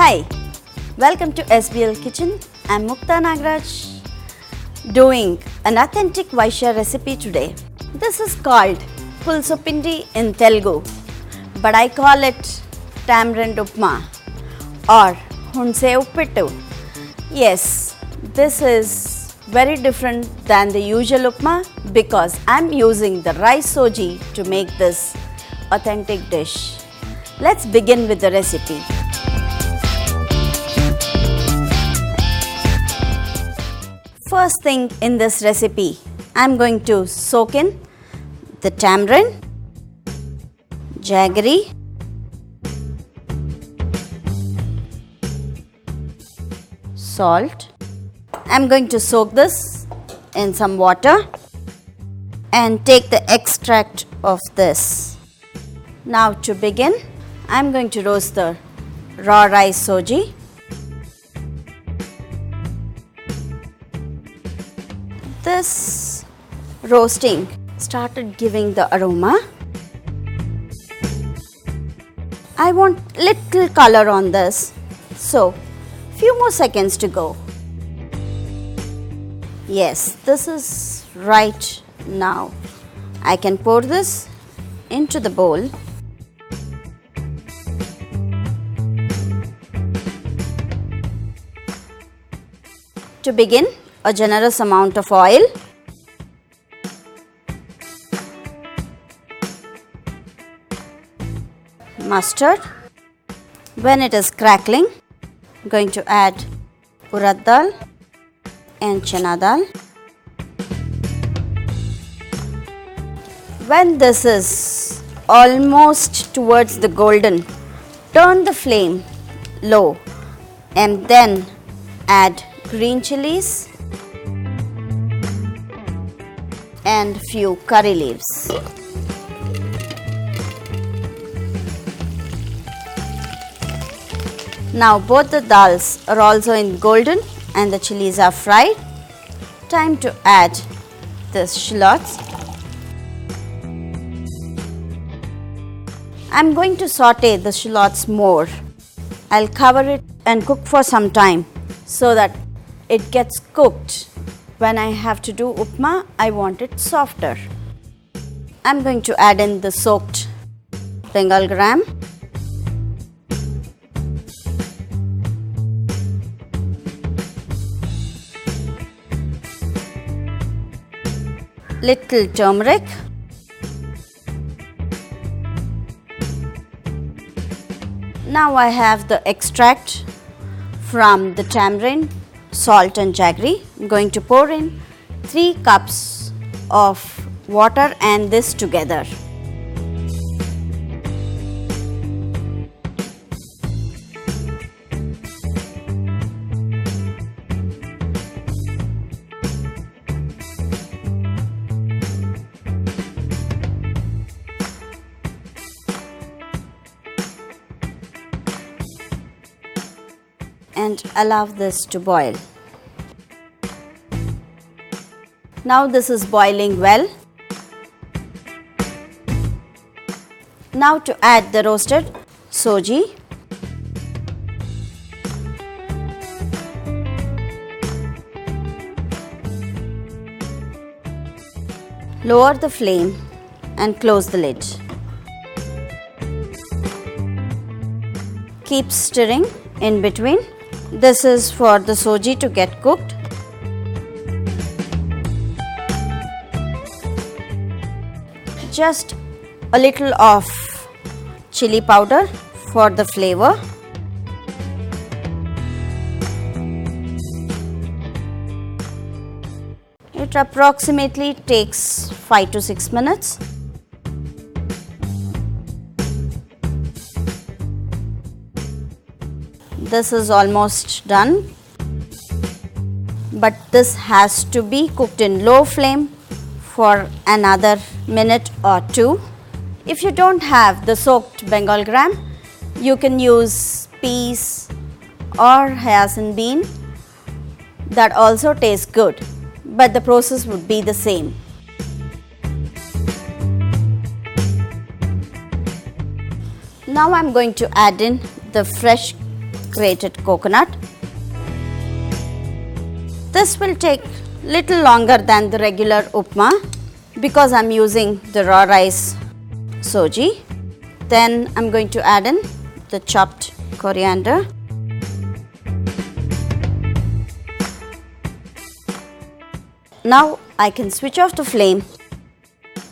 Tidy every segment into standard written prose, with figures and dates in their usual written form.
Hi, welcome to SBL Kitchen. I'm Mukta Nagaraj doing an authentic Vaishya recipe today. This is called Pulusu Uppindi in Telugu, but I call it Tamarind Upma or Hunse Uppittu. Yes, this is very different than the usual Upma because I'm using the rice Sooji to make this authentic dish. Let's begin with the recipe. First thing in this recipe, I'm going to soak in the tamarind, jaggery, salt. I'm going to soak this in some water and take the extract of this. Now to begin, I'm going to roast the raw rice Sooji. This roasting started giving the aroma. I want little color on this, so few more seconds to go. Yes, this is right now. I can pour this into the bowl. To begin, a generous amount of oil, mustard. When it is crackling, I'm going to add Urad Dal and Channa Dal. When this is almost towards the golden, turn the flame low and then add green chilies and few curry leaves. Now both the dals are also in golden and the chilies are fried. Time to add the shallots. I'm going to saute the shallots more. I'll cover it and cook for some time so that it gets cooked. When I have to do upma, I want it softer. I'm going to add in the soaked Bengal gram, little turmeric, now I have the extract from the tamarind, salt and jaggery. I'm going to pour in 3 cups of water and this together. And allow this to boil. Now this is boiling well. Now to add the roasted Sooji. Lower the flame and close the lid. Keep stirring in between. This is for the Sooji to get cooked. Just a little of chilli powder for the flavor. It approximately takes 5 to 6 minutes. This is almost done, but this has to be cooked in low flame for another minute or 2. If you don't have the soaked Bengal gram, you can use peas or hyacinth bean. That also tastes good, but the process would be the same. Now I am going to add in the fresh grated coconut. This will take little longer than the regular upma because I'm using the raw rice Sooji. Then I'm going to add in the chopped coriander. Now I can switch off the flame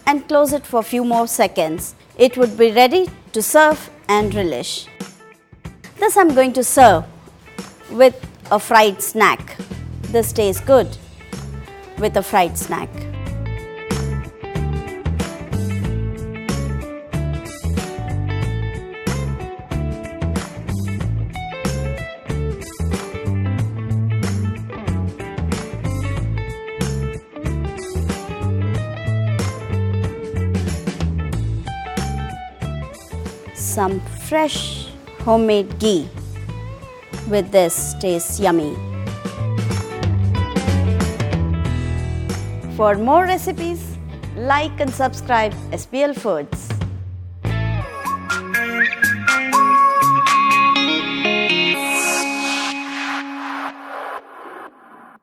and close it for a few more seconds. It would be ready to serve and relish. This I'm going to serve with a fried snack. This tastes good with a fried snack. Some fresh homemade ghee with this tastes yummy. For more recipes, like and subscribe SBL Foods.